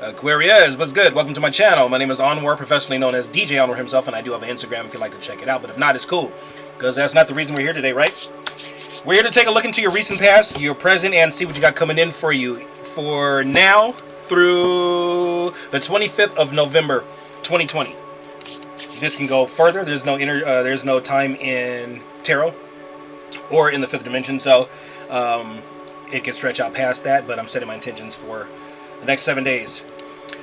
AQUARIUS, what's good? Welcome to my channel. My name is Onwar, professionally known as DJ Onwar himself, and I do have an Instagram if you'd like to check it out. But if not, it's cool, because that's not the reason we're here today, right? We're here to take a look into your recent past, your present, and see what you got coming in for you for now through the 25th of November, 2020. This can go further. There's no time in tarot or in the fifth dimension, so it can stretch out past that. But I'm setting my intentions for the next 7 days.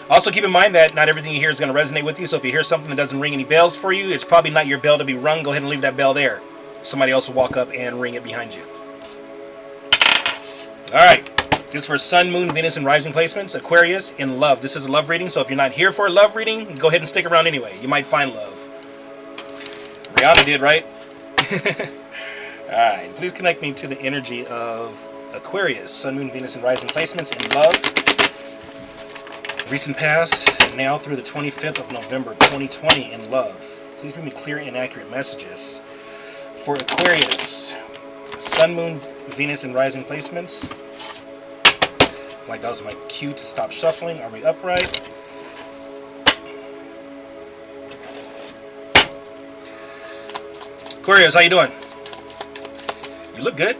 Also, keep in mind that not everything you hear is going to resonate with you. So if you hear something that doesn't ring any bells for you, it's probably not your bell to be rung. Go ahead and leave that bell there. Somebody else will walk up and ring it behind you. Alright, this is for Sun, Moon, Venus, and Rising placements. Aquarius in love. This is a love reading, so if you're not here for a love reading, go ahead and stick around anyway. You might find love. Rihanna did, right? Alright, please connect me to the energy of Aquarius. Sun, Moon, Venus, and Rising placements in love. Recent past, now through the 25th of November, 2020 in love. Please bring me clear and accurate messages for Aquarius. Sun, Moon, Venus, and Rising placements. Like that was my cue to stop shuffling. Are we upright? Aquarius, how you doing? You look good.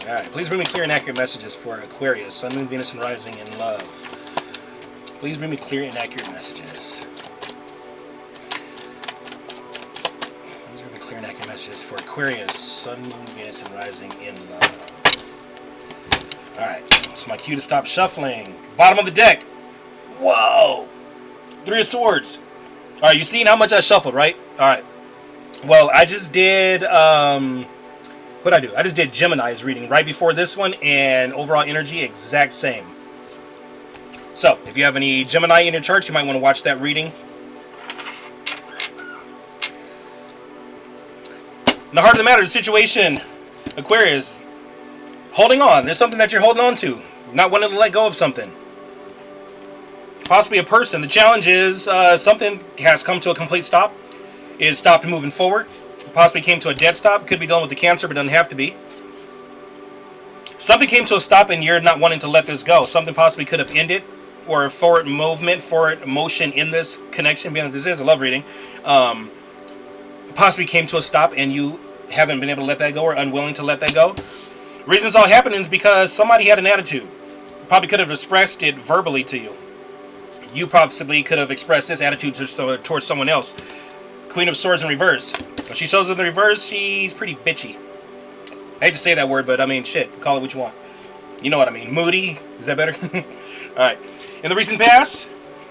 Alright, please bring me clear and accurate messages for Aquarius. Sun, Moon, Venus, and Rising in love. Please bring me clear and accurate messages. Please bring me clear and accurate messages for Aquarius, Sun, Moon, Venus, and Rising in love. Alright, it's my cue to stop shuffling. Bottom of the deck. Whoa! Three of Swords. Alright, you seen how much I shuffled, right? Alright. Well, I just did, what'd I do? I just did Gemini's reading right before this one, and overall energy, exact same. So, if you have any Gemini in your charts, you might want to watch that reading. In the heart of the matter, the situation, Aquarius, holding on. There's something that you're holding on to. Not wanting to let go of something. Possibly a person. The challenge is something has come to a complete stop. It stopped moving forward. Possibly came to a dead stop. Could be done with the Cancer, but doesn't have to be. Something came to a stop and you're not wanting to let this go. Something possibly could have ended, or forward movement, forward motion in this connection, being that this is a love reading, possibly came to a stop and you haven't been able to let that go or unwilling to let that go. Reasons all happening is because somebody had an attitude. Probably could have expressed it verbally to you. You possibly could have expressed this attitude towards someone else. Queen of Swords in reverse. When she shows in the reverse, she's pretty bitchy. I hate to say that word, but I mean, shit, call it what you want. You know what I mean. Moody. Is that better? Alright. In the recent past,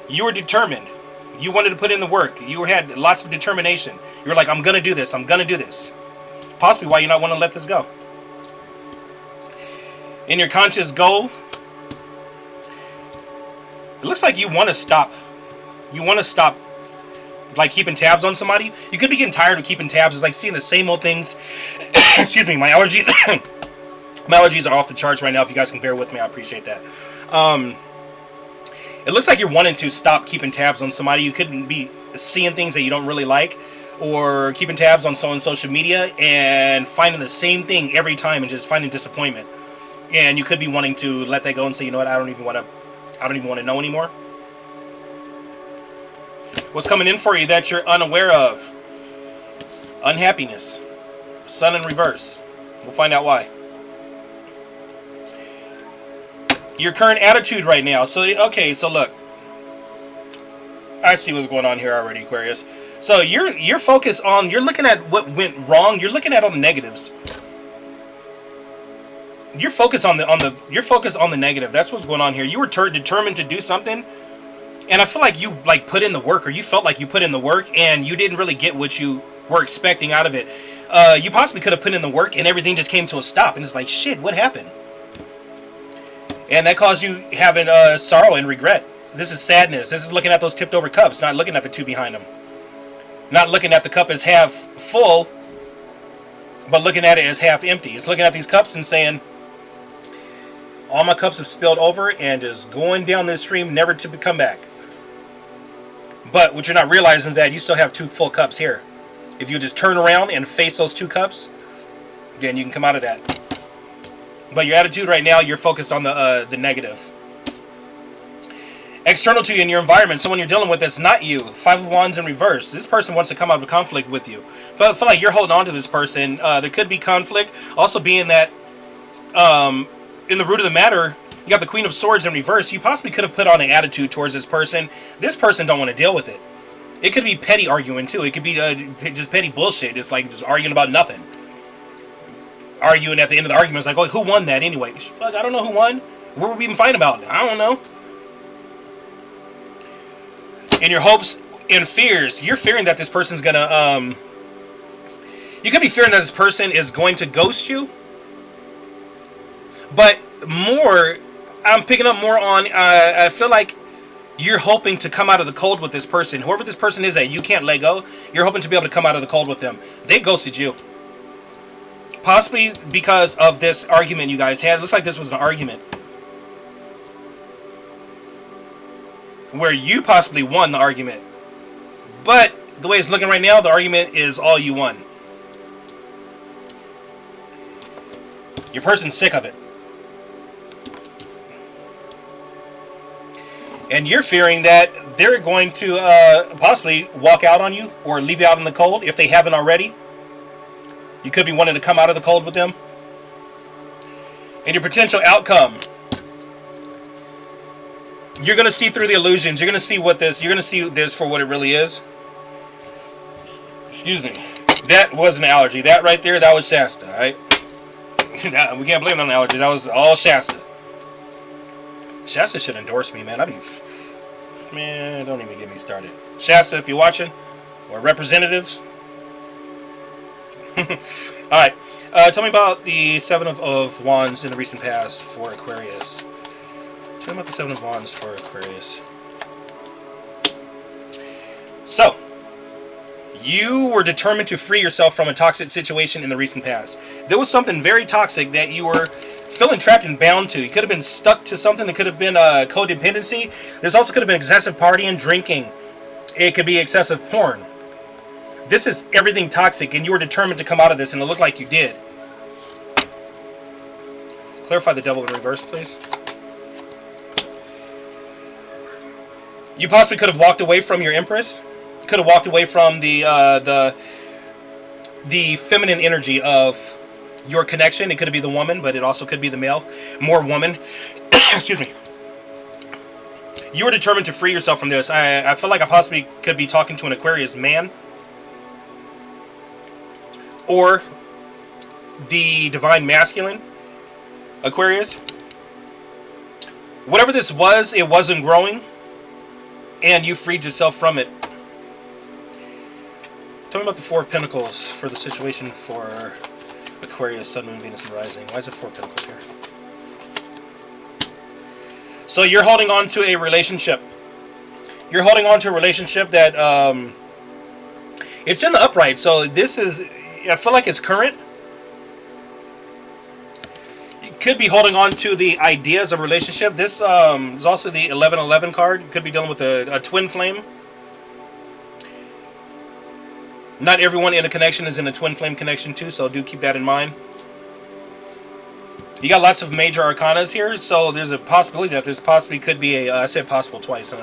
you were determined. You wanted to put in the work. You had lots of determination. You were like, I'm going to do this. I'm going to do this. Possibly why you not want to let this go. In your conscious goal, it looks like you want to stop. You want to stop, like, keeping tabs on somebody. You could be getting tired of keeping tabs. It's like seeing the same old things. Excuse me, my allergies. My allergies are off the charts right now. If you guys can bear with me, I appreciate that. It looks like you're wanting to stop keeping tabs on somebody. You couldn't be seeing things that you don't really like, or keeping tabs on someone's social media and finding the same thing every time and just finding disappointment. And you could be wanting to let that go and say, you know what, I don't even want to know anymore. What's coming in for you that you're unaware of? Unhappiness. Sun in reverse. We'll find out why. Your current attitude right now. So, okay, so look. I see what's going on here already, Aquarius. So you're focused on, you're looking at what went wrong. You're looking at all the negatives. You're focused on the negative. That's what's going on here. You were determined to do something, and I feel like you put in the work, or you felt like you put in the work, and you didn't really get what you were expecting out of it. You possibly could have put in the work, and everything just came to a stop, and it's like, shit, what happened? And that caused you having sorrow and regret. This is sadness. This is looking at those tipped over cups, not looking at the two behind them. Not looking at the cup as half full, but looking at it as half empty. It's looking at these cups and saying, all my cups have spilled over and just going down this stream, never to come back. But what you're not realizing is that you still have two full cups here. If you just turn around and face those two cups, then you can come out of that. But your attitude right now, you're focused on the negative. External to you in your environment, someone you're dealing with that's not you. Five of Wands in reverse. This person wants to come out of a conflict with you. But I feel like you're holding on to this person. There could be conflict. Also being that in the root of the matter, you got the Queen of Swords in reverse. You possibly could have put on an attitude towards this person. This person don't want to deal with it. It could be petty arguing too. It could be just petty bullshit. Just like just arguing about nothing. Arguing at the end of the argument. It's like, oh, who won that anyway? Fuck, I don't know who won. What were we even fighting about? I don't know. In your hopes and fears, you're fearing that this person's gonna, you could be fearing that this person is going to ghost you. But more, I'm picking up more on, I feel like you're hoping to come out of the cold with this person. Whoever this person is that you can't let go, you're hoping to be able to come out of the cold with them. They ghosted you. Possibly because of this argument you guys had. It looks like this was an argument where you possibly won the argument. But the way it's looking right now, the argument is all you won. Your person's sick of it. And you're fearing that they're going to possibly walk out on you or leave you out in the cold if they haven't already. You could be wanting to come out of the cold with them. And your potential outcome. You're going to see through the illusions. You're going to see what this, you're going to see this for what it really is. Excuse me. That was an allergy. That right there, that was Shasta, alright? We can't blame it on allergies. That was all Shasta. Shasta should endorse me, man. Man, don't even get me started. Shasta, if you're watching, or representatives. Alright. Tell me about the Seven of Wands in the recent past for Aquarius. Tell me about the Seven of Wands for Aquarius. So, you were determined to free yourself from a toxic situation in the recent past. There was something very toxic that you were feeling trapped and bound to. You could have been stuck to something. That could have been codependency. There's also could have been excessive partying, drinking. It could be excessive porn. This is everything toxic, and you were determined to come out of this, and it looked like you did. Clarify the devil in reverse, please. You possibly could have walked away from your Empress. You could have walked away from the feminine energy of your connection. It could be the woman, but it also could be the male. More woman. Excuse me. You were determined to free yourself from this. I feel like I possibly could be talking to an Aquarius man. Or the divine masculine Aquarius. Whatever this was, it wasn't growing. And you freed yourself from it. Tell me about the Four of Pentacles for the situation for Aquarius, Sun, Moon, Venus, and Rising. Why is there Four of Pentacles here? So you're holding on to a relationship. You're holding on to a relationship that it's in the upright. So this is, I feel like it's current. You could be holding on to the ideas of relationship. This is also the 1111 card. You could be dealing with a twin flame. Not everyone in a connection is in a twin flame connection too, so do keep that in mind. You got lots of major arcanas here, so there's a possibility that this possibly could be a, I said possible twice,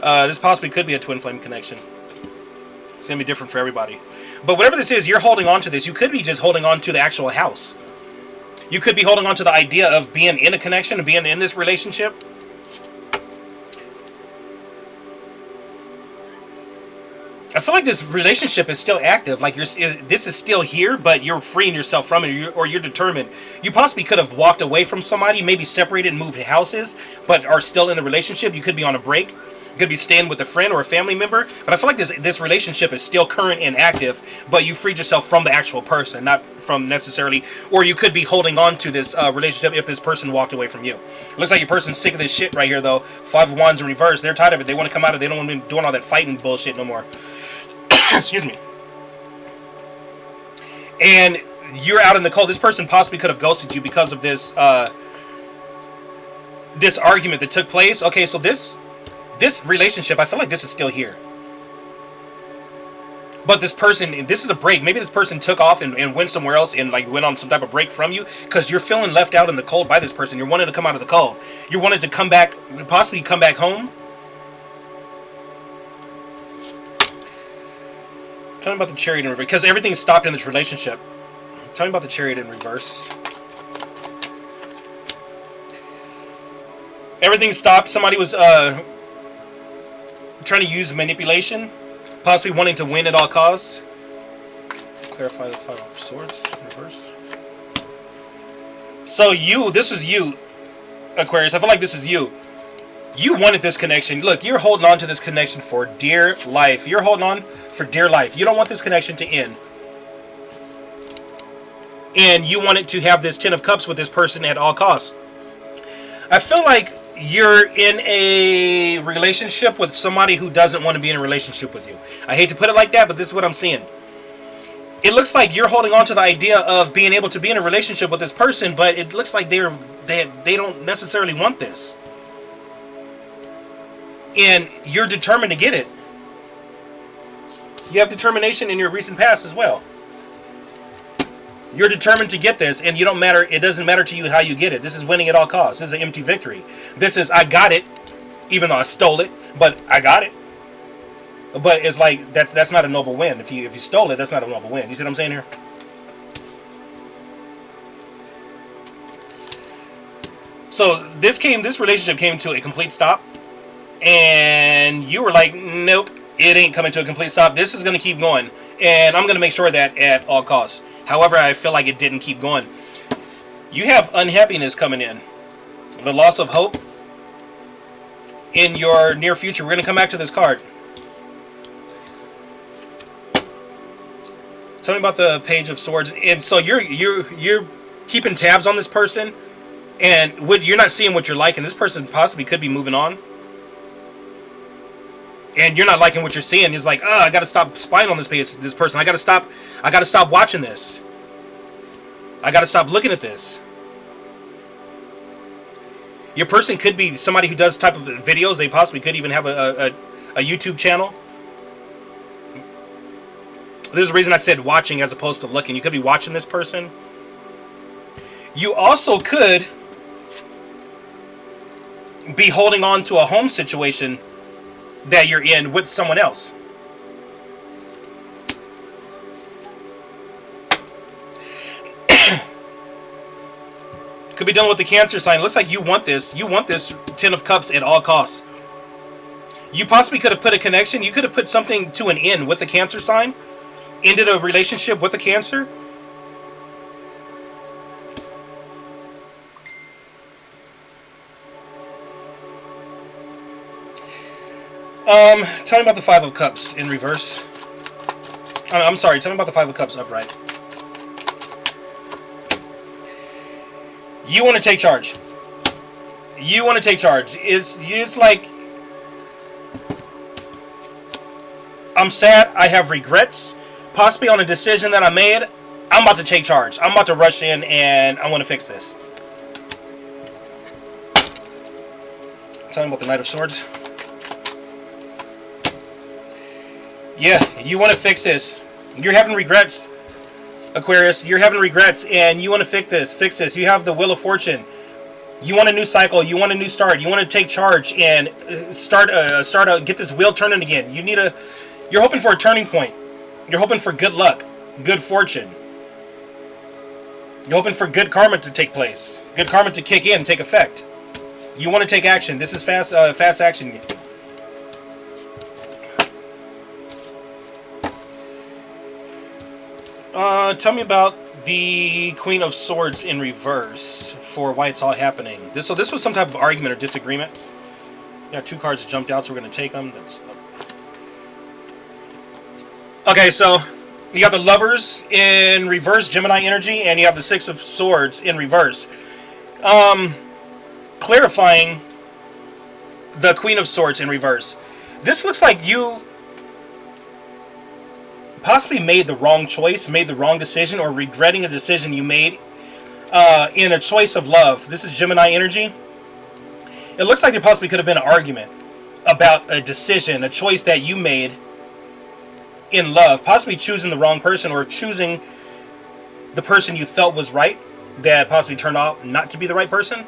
this possibly could be a twin flame connection. It's going to be different for everybody. But whatever this is, you're holding on to this. You could be just holding on to the actual house. You could be holding on to the idea of being in a connection, and being in this relationship. I feel like this relationship is still active. Like this is still here, but you're freeing yourself from it, or you're determined. You possibly could have walked away from somebody, maybe separated and moved houses, but are still in the relationship. You could be on a break. You could be staying with a friend or a family member. But I feel like this relationship is still current and active, but you freed yourself from the actual person, not from necessarily. Or you could be holding on to this relationship if this person walked away from you. Looks like your person's sick of this shit right here, though. Five of Wands in reverse. They're tired of it. They want to come out of it. They don't want to be doing all that fighting bullshit no more. Excuse me. And you're out in the cold. This person possibly could have ghosted you because of this this argument that took place. Okay, so this relationship, I feel like this is still here. But this person, this is a break. Maybe this person took off and went somewhere else and like went on some type of break from you because you're feeling left out in the cold by this person. You're wanting to come out of the cold. You're wanting to come back, possibly come back home. Tell me about the Chariot in reverse, because everything stopped in this relationship. Tell me about the Chariot in reverse. Everything stopped. Somebody was trying to use manipulation, possibly wanting to win at all costs. Clarify the Five of Swords in reverse. So this was you, Aquarius. I feel like this is you. You wanted this connection. Look, you're holding on to this connection for dear life. You're holding on for dear life. You don't want this connection to end. And you wanted to have this Ten of Cups with this person at all costs. I feel like you're in a relationship with somebody who doesn't want to be in a relationship with you. I hate to put it like that, but this is what I'm seeing. It looks like you're holding on to the idea of being able to be in a relationship with this person, but it looks like they don't necessarily want this. And you're determined to get it. You have determination in your recent past as well. You're determined to get this, and it doesn't matter to you how you get it. This is winning at all costs. This is an empty victory. This is, I got it, even though I stole it, but I got it. But it's like, that's not a noble win. If you stole it, that's not a noble win. You see what I'm saying here? So this relationship came to a complete stop. And you were like, nope, it ain't coming to a complete stop. This is going to keep going. And I'm going to make sure that at all costs. However, I feel like it didn't keep going. You have unhappiness coming in. The loss of hope in your near future. We're going to come back to this card. Tell me about the Page of Swords. And so you're keeping tabs on this person. And you're not seeing what you're liking. This person possibly could be moving on. And you're not liking what you're seeing. He's like, I gotta stop spying on this person. I gotta stop watching this. I gotta stop looking at this. Your person could be somebody who does type of videos. They possibly could even have a YouTube channel. There's a reason I said watching as opposed to looking. You could be watching this person. You also could be holding on to a home situation that you're in with someone else. Could be done with the Cancer sign. It looks like you want this. You want this Ten of Cups at all costs. You possibly could have put a connection. You could have put something to an end with the Cancer sign. Ended a relationship with a Cancer. Tell me about the Five of Cups in reverse. I'm sorry, tell me about the Five of Cups upright. You want to take charge. You want to take charge. It's like, I'm sad, I have regrets, possibly on a decision that I made. I'm about to take charge. I'm about to rush in and I want to fix this. Tell me about the Knight of Swords. Yeah, you want to fix this. You're having regrets, Aquarius. You're having regrets, and you want to fix this. You have the Wheel of Fortune. You want a new cycle. You want a new start. You want to take charge and get this wheel turning again. You're hoping for a turning point. You're hoping for good luck, good fortune. You're hoping for good karma to take place, good karma to kick in, take effect. You want to take action. This is fast action. Tell me about the Queen of Swords in reverse for why it's all happening. This was some type of argument or disagreement. Yeah, two cards jumped out, so we're going to take them. Okay, so you got the Lovers in reverse, Gemini energy, and you have the Six of Swords in reverse. Clarifying the Queen of Swords in reverse. This looks like you possibly made the wrong choice, made the wrong decision, or regretting a decision you made in a choice of love. This is Gemini energy. It looks like there possibly could have been an argument about a decision, a choice that you made in love, possibly choosing the wrong person, or choosing the person you felt was right that possibly turned out not to be the right person.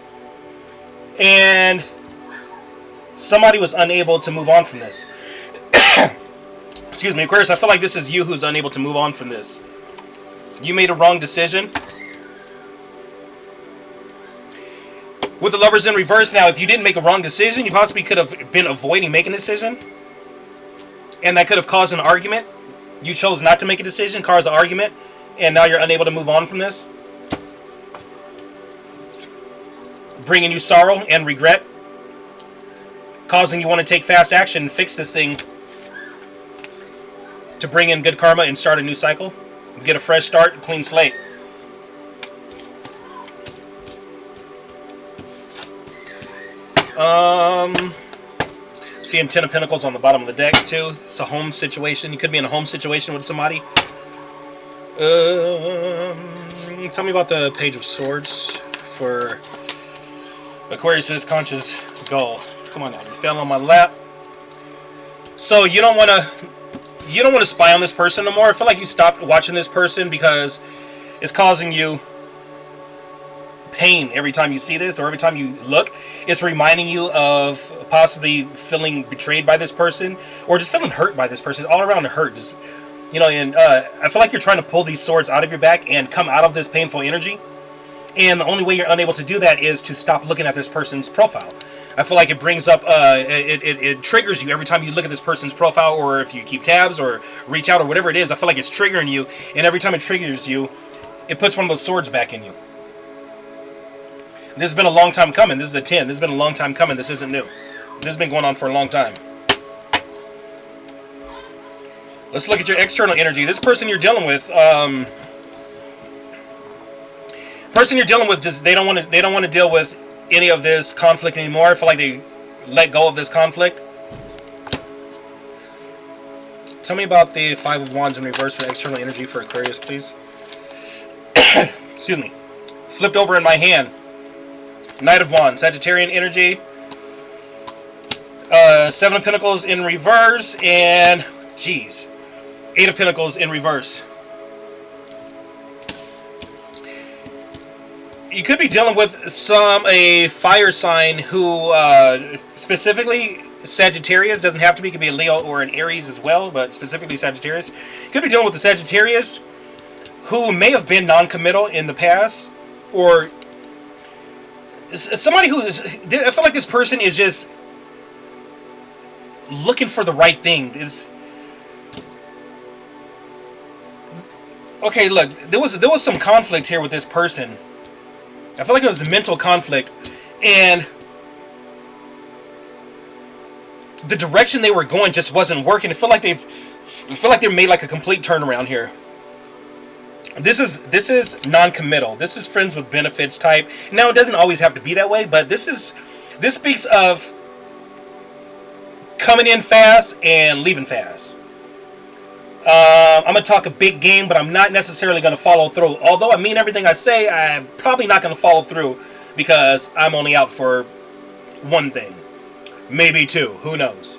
And somebody was unable to move on from this. Excuse me, Aquarius, I feel like this is you who's unable to move on from this. You made a wrong decision. With the Lovers in reverse, now, if you didn't make a wrong decision, you possibly could have been avoiding making a decision. And that could have caused an argument. You chose not to make a decision, caused an argument, and now you're unable to move on from this. Bringing you sorrow and regret. Causing you want to take fast action and fix this thing to bring in good karma and start a new cycle. Get a fresh start, a clean slate. Seeing 10 of Pentacles on the bottom of the deck too. It's a home situation. You could be in a home situation with somebody. Tell me about the Page of Swords for Aquarius's conscious goal. Come on now, you fell on my lap. So you don't want to spy on this person no more. I feel like you stopped watching this person because it's causing you pain every time you see this, or every time you look. It's reminding you of possibly feeling betrayed by this person, or just feeling hurt by this person. It's all around the hurt. Just, you know, and I feel like you're trying to pull these swords out of your back and come out of this painful energy. And the only way you're unable to do that is to stop looking at this person's profile. I feel like it brings up, it triggers you every time you look at this person's profile, or if you keep tabs or reach out or whatever it is. I feel like it's triggering you, and every time it triggers you, it puts one of those swords back in you. This has been a long time coming. This is a 10. This has been a long time coming. This isn't new. This has been going on for a long time. Let's look at your external energy. This person you're dealing with, just they don't want to deal with any of this conflict anymore. I feel like they let go of this conflict. Tell me about the Five of Wands in reverse for external energy for Aquarius, please. Excuse me. Flipped over in my hand. Knight of Wands, Sagittarian energy. Seven of Pentacles in reverse, and geez, Eight of Pentacles in reverse. You could be dealing with a fire sign who, specifically Sagittarius, doesn't have to be, it could be a Leo or an Aries as well, but specifically Sagittarius. You could be dealing with a Sagittarius who may have been non-committal in the past, or somebody who is, I feel like this person is just looking for the right thing. Okay, look, there was some conflict here with this person. I feel like it was a mental conflict, and the direction they were going just wasn't working. I feel like they made like a complete turnaround here. This is non-committal. This is friends with benefits type. Now, it doesn't always have to be that way, but this speaks of coming in fast and leaving fast. I'm going to talk a big game, but I'm not necessarily going to follow through. Although I mean everything I say, I'm probably not going to follow through because I'm only out for one thing. Maybe two. Who knows?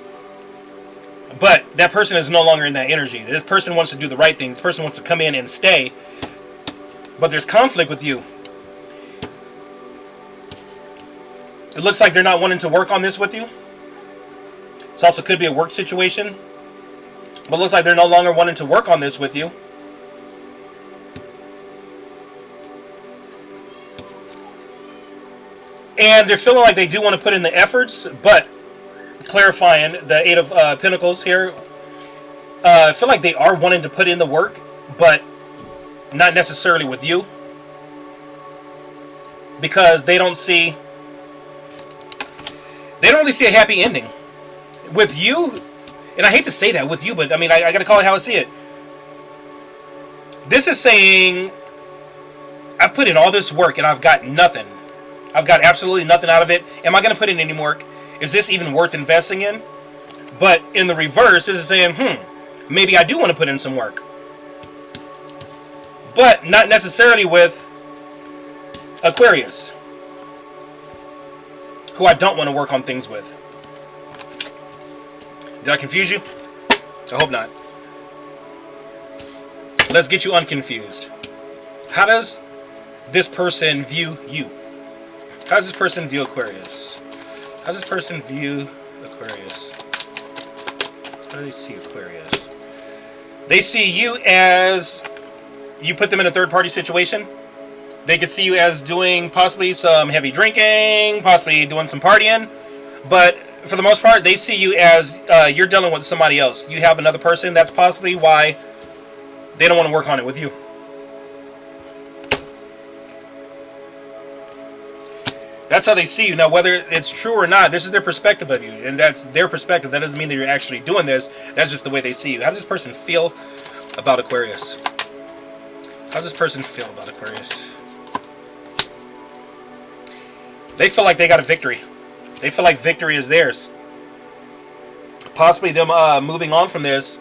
But that person is no longer in that energy. This person wants to do the right thing. This person wants to come in and stay. But there's conflict with you. It looks like they're not wanting to work on this with you. This also could be a work situation. But it looks like they're no longer wanting to work on this with you. And they're feeling like they do want to put in the efforts, but clarifying the Eight of Pentacles here, I feel like they are wanting to put in the work, but not necessarily with you, because they don't really see a happy ending with you. And I hate to say that with you, but I mean, I gotta call it how I see it. This is saying, I've put in all this work and I've got nothing. I've got absolutely nothing out of it. Am I gonna put in any work? Is this even worth investing in? But in the reverse, this is saying, maybe I do want to put in some work. But not necessarily with Aquarius, who I don't want to work on things with. Did I confuse you? I hope not. Let's get you unconfused. How does this person view you? How does this person view Aquarius? How does this person view Aquarius? How do they see Aquarius? They see you as, you put them in a third-party situation. They could see you as doing possibly some heavy drinking, possibly doing some partying. But for the most part, they see you as you're dealing with somebody else. You have another person. That's possibly why they don't want to work on it with you. That's how they see you. Now, whether it's true or not, this is their perspective of you. And that's their perspective. That doesn't mean that you're actually doing this. That's just the way they see you. How does this person feel about Aquarius? How does this person feel about Aquarius? They feel like they got a victory. They feel like victory is theirs. Possibly them moving on from this.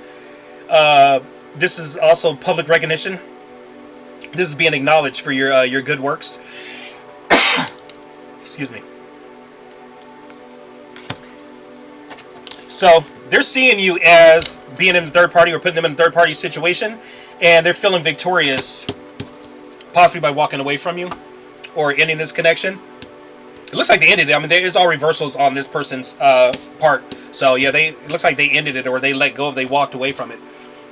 This is also public recognition. This is being acknowledged for your good works. Excuse me. So they're seeing you as being in the third party or putting them in a third party situation, and they're feeling victorious, possibly by walking away from you or ending this connection. It looks like they ended it. I mean, there is all reversals on this person's part. So yeah, it looks like they ended it, or they let go of, they walked away from it.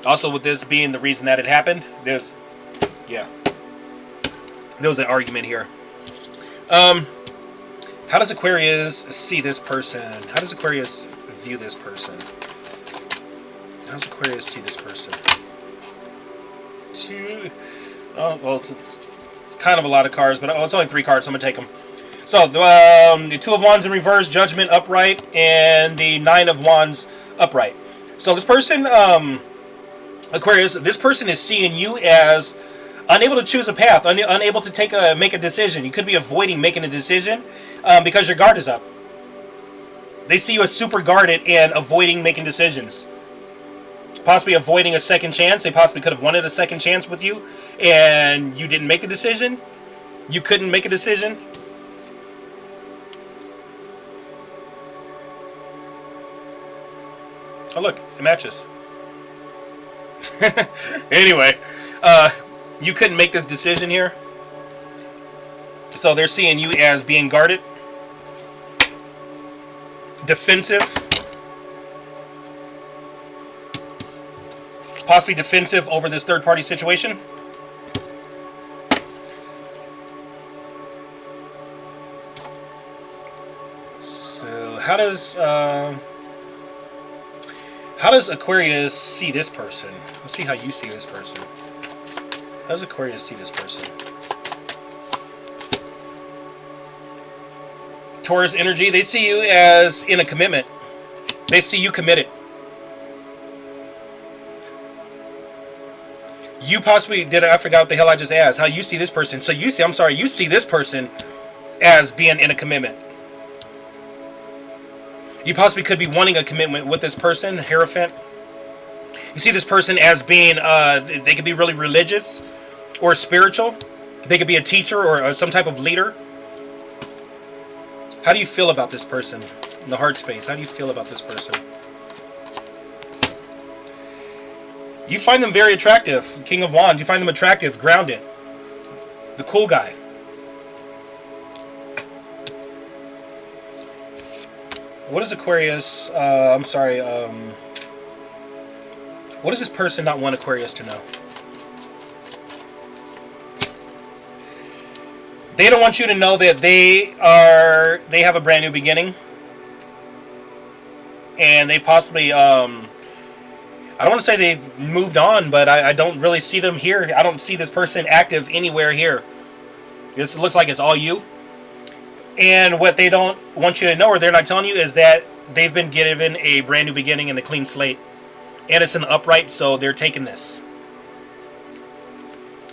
Also, with this being the reason that it happened, there was an argument here. How does Aquarius see this person? How does Aquarius view this person? How does Aquarius see this person? Oh, well, it's kind of a lot of cards, but it's only 3 cards, so I'm going to take them. So, the 2 of Wands in reverse, Judgment upright, and the 9 of Wands upright. So this person, Aquarius, this person is seeing you as unable to choose a path, unable to make a decision. You could be avoiding making a decision because your guard is up. They see you as super guarded and avoiding making decisions. Possibly avoiding a second chance. They possibly could have wanted a second chance with you, and you didn't make a decision. You couldn't make a decision. Oh look, it matches. Anyway, you couldn't make this decision here. So they're seeing you as being guarded, defensive, possibly defensive over this third-party situation. So how does Aquarius see this person? Let's see how you see this person. How does Aquarius see this person? Taurus energy, they see you as in a commitment. They see you committed. You possibly I forgot what the hell I just asked. How you see this person. So you see this person as being in a commitment. You possibly could be wanting a commitment with this person, Hierophant. You see this person as being, they could be really religious or spiritual. They could be a teacher or some type of leader. How do you feel about this person in the heart space? How do you feel about this person? You find them very attractive. King of Wands, you find them attractive, grounded. The cool guy. What is Aquarius? What does this person not want Aquarius to know? They don't want you to know that they have a brand new beginning. And they possibly, I don't want to say they've moved on, but I don't really see them here. I don't see this person active anywhere here. This looks like it's all you. And what they don't want you to know, or they're not telling you, is that they've been given a brand new beginning and a clean slate. And it's in the upright, so they're taking this.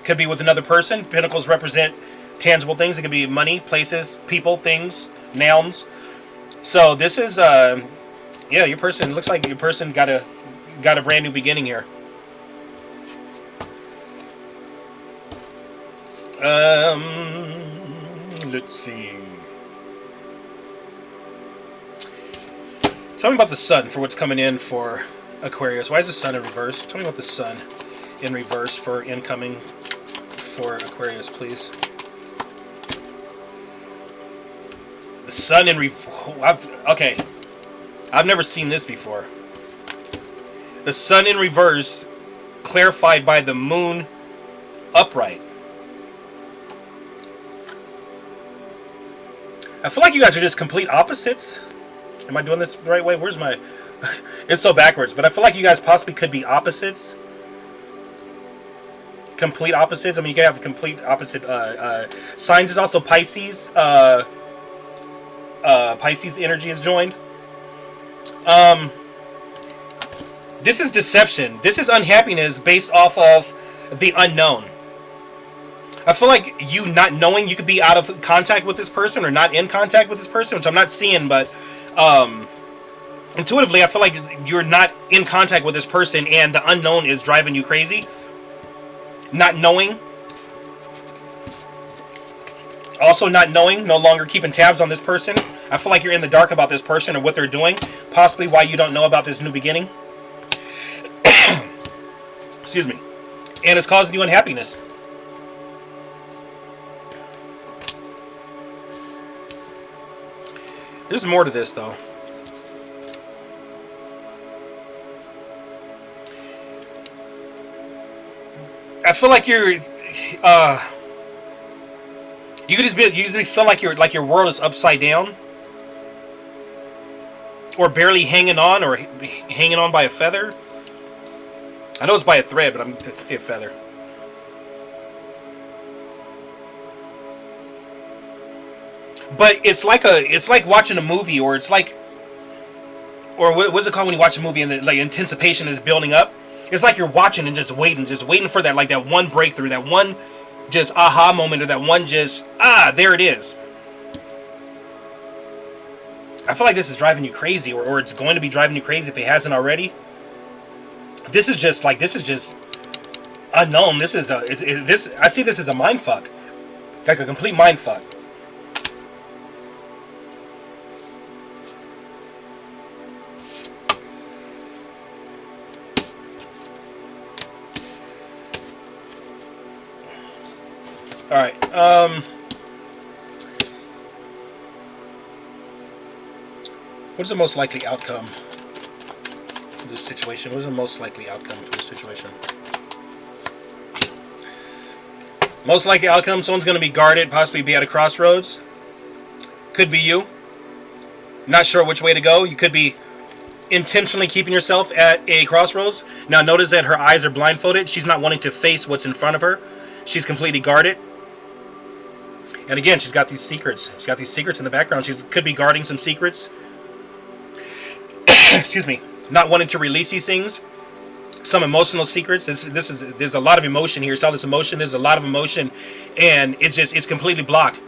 Could be with another person. Pentacles represent tangible things. It could be money, places, people, things, nouns. So this is, yeah, your person, looks like your person got a brand new beginning here. Let's see. Tell me about the sun for what's coming in for Aquarius. Why is the sun in reverse? Tell me about the sun in reverse for incoming for Aquarius, please. The sun in reverse. Okay. I've never seen this before. The sun in reverse, clarified by the moon upright. I feel like you guys are just complete opposites. Am I doing this the right way? Where's my... It's so backwards. But I feel like you guys possibly could be opposites. Complete opposites. I mean, you could have complete opposite... signs is also Pisces. Pisces energy is joined. This is deception. This is unhappiness based off of the unknown. I feel like you not knowing, you could be out of contact with this person or not in contact with this person, which I'm not seeing, but intuitively I feel like you're not in contact with this person and the unknown is driving you crazy. Not knowing. Also not knowing, no longer keeping tabs on this person. I feel like you're in the dark about this person or what they're doing. Possibly why you don't know about this new beginning. Excuse me. And it's causing you unhappiness. There's more to this, though. I feel like you're, you could just feel like your world is upside down, or barely hanging on, or hanging on by a feather. I know it's by a thread, but I'm to see a feather. But it's like watching a movie, or it's like, or what's it called when you watch a movie and the like anticipation is building up? It's like you're watching and just waiting for that, like that one breakthrough, that one just aha moment, or that one just there it is. I feel like this is driving you crazy, or it's going to be driving you crazy if it hasn't already. This is just unknown. This is I see this as a mind fuck, like a complete mind fuck. All right. What's the most likely outcome for this situation? What is the most likely outcome for this situation? Most likely outcome, someone's going to be guarded, possibly be at a crossroads. Could be you. Not sure which way to go. You could be intentionally keeping yourself at a crossroads. Now notice that her eyes are blindfolded. She's not wanting to face what's in front of her. She's completely guarded. And again, she's got these secrets. She's got these secrets in the background. She could be guarding some secrets. Excuse me. Not wanting to release these things. Some emotional secrets. There's a lot of emotion here. It's all this emotion. There's a lot of emotion. And it's completely blocked.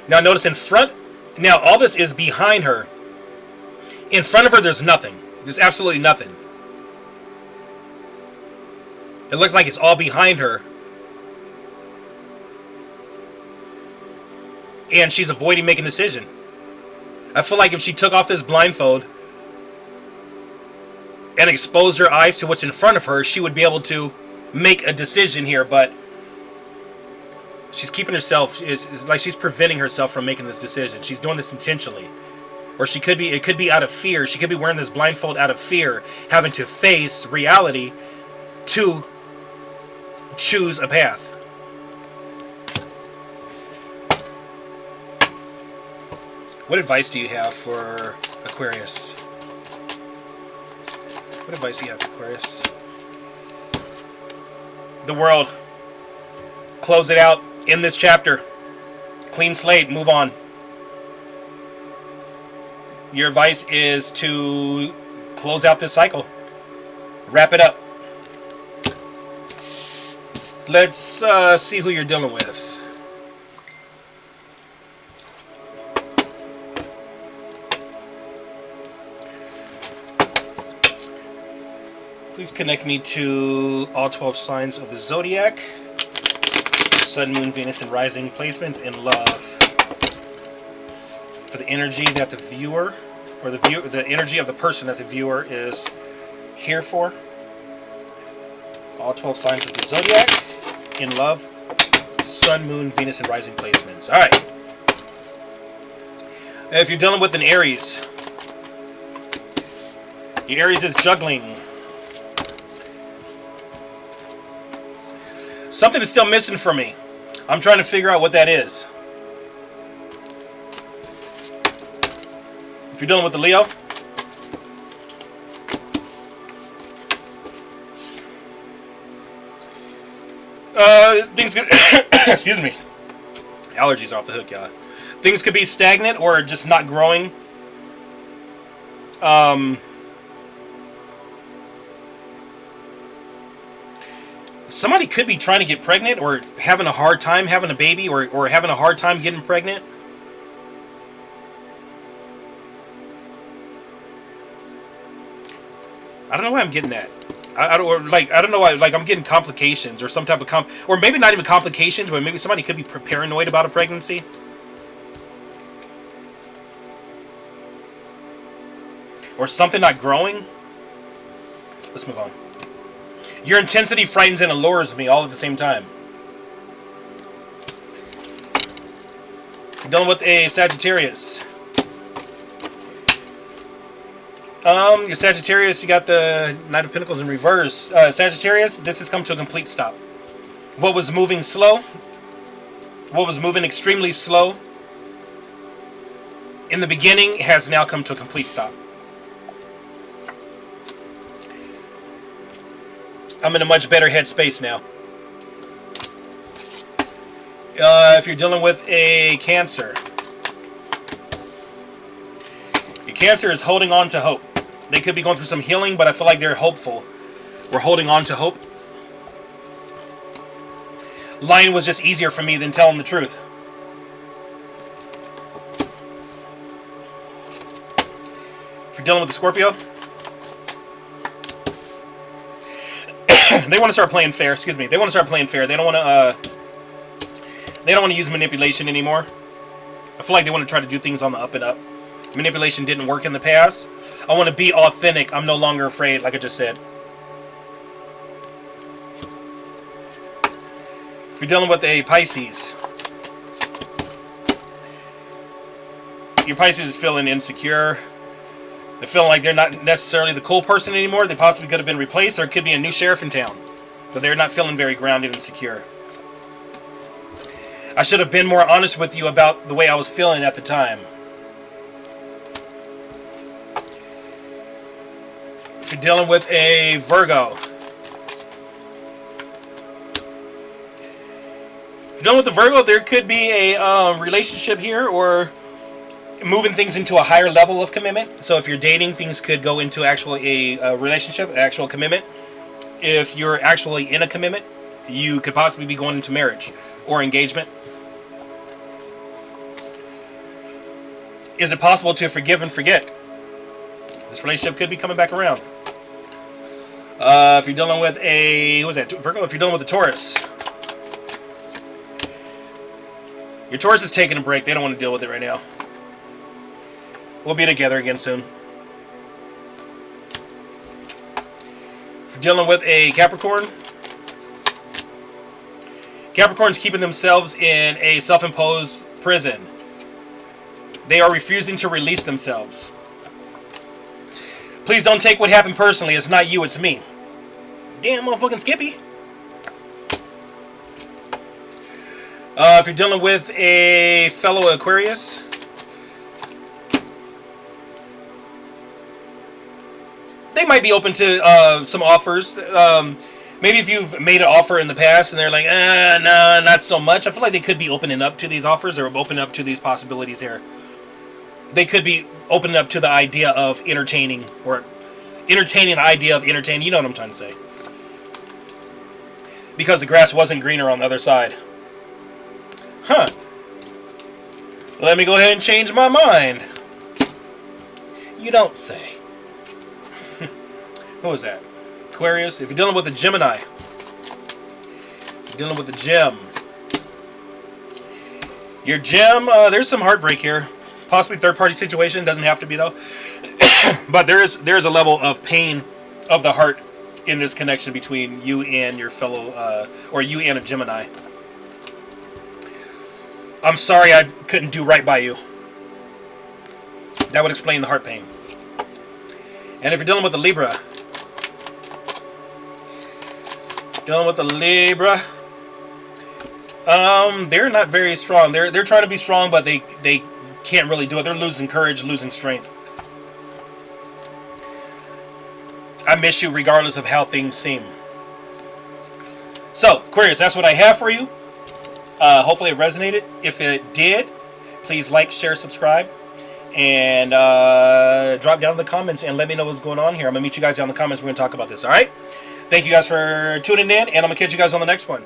Now notice in front. Now all this is behind her. In front of her, there's nothing. There's absolutely nothing. It looks like it's all behind her. And she's avoiding making a decision. I feel like if she took off this blindfold and exposed her eyes to what's in front of her, she would be able to make a decision here. But she's keeping herself, it's like she's preventing herself from making this decision. She's doing this intentionally. Or she could be, it could be out of fear. She could be wearing this blindfold out of fear, having to face reality to choose a path. What advice do you have for Aquarius? What advice do you have for Aquarius? The world. Close it out. End this chapter. Clean slate. Move on. Your advice is to close out this cycle. Wrap it up. Let's see who you're dealing with. Please connect me to all 12 signs of the zodiac. Sun, Moon, Venus, and Rising placements in love. For the energy that the viewer, or the energy of the person that the viewer is here for. All 12 signs of the zodiac in love, Sun, Moon, Venus, and rising placements. All right. If you're dealing with an Aries, the Aries is juggling. Something is still missing for me. I'm trying to figure out what that is. If you're dealing with the Leo, things could excuse me. Allergies are off the hook, y'all. Things could be stagnant or just not growing. Somebody could be trying to get pregnant or having a hard time having a baby or having a hard time getting pregnant. I don't know why I'm getting that. I don't know why, like I'm getting complications or some type of or maybe not even complications, but maybe somebody could be paranoid about a pregnancy. Or something not growing. Let's move on. Your intensity frightens and allures me all at the same time. You're dealing with a Sagittarius. Your Sagittarius, you got the Knight of Pentacles in reverse. Sagittarius, this has come to a complete stop. What was moving slow, what was moving extremely slow in the beginning has now come to a complete stop. I'm in a much better headspace now. If you're dealing with a Cancer, your Cancer is holding on to hope. They could be going through some healing, but I feel like they're hopeful. We're holding on to hope. Lying was just easier for me than telling the truth. If you're dealing with a Scorpio, they want to start playing fair. Excuse me. They want to start playing fair. They don't want to. They don't want to use manipulation anymore. I feel like they want to try to do things on the up and up. Manipulation didn't work in the past. I want to be authentic. I'm no longer afraid, like I just said. If you're dealing with a Pisces, your Pisces is feeling insecure. They're feeling like they're not necessarily the cool person anymore. They possibly could have been replaced, or it could be a new sheriff in town. But they're not feeling very grounded and secure. I should have been more honest with you about the way I was feeling at the time. If you're dealing with a Virgo, if you're dealing with a Virgo, there could be a relationship here, or moving things into a higher level of commitment. So if you're dating, things could go into actually a relationship, actual commitment. If you're actually in a commitment, you could possibly be going into marriage or engagement. Is it possible to forgive and forget? This relationship could be coming back around. If you're dealing with a, who is that, Virgo? If you're dealing with a Taurus, your Taurus is taking a break. They don't want to deal with it right now. We'll be together again soon. If you're dealing with a Capricorn, Capricorn's keeping themselves in a self-imposed prison. They are refusing to release themselves. Please don't take what happened personally. It's not you, it's me. Damn motherfucking Skippy. If you're dealing with a fellow Aquarius, they might be open to some offers. Maybe if you've made an offer in the past and they're like, no, not so much. I feel like they could be opening up to these offers or opening up to these possibilities here. They could be opening up to the idea of entertaining, or entertaining the idea of entertaining. You know what I'm trying to say. Because the grass wasn't greener on the other side. Huh. Let me go ahead and change my mind. You don't say. Who is that? Aquarius. If you're dealing with a Gemini, if you're dealing with a gem, your gem, there's some heartbreak here. Possibly third-party situation. Doesn't have to be though. But there is a level of pain of the heart in this connection between you and your fellow, or you and a Gemini. I'm sorry I couldn't do right by you. That would explain the heart pain. And if you're dealing with a Libra, they're not very strong. They're trying to be strong, but they can't really do it. They're losing courage, losing strength. I miss you regardless of how things seem. So, Aquarius, that's what I have for you. Hopefully it resonated. If it did, please like, share, subscribe, and drop down in the comments and let me know what's going on here. I'm going to meet you guys down in the comments. We're going to talk about this, all right? Thank you guys for tuning in, and I'm going to catch you guys on the next one.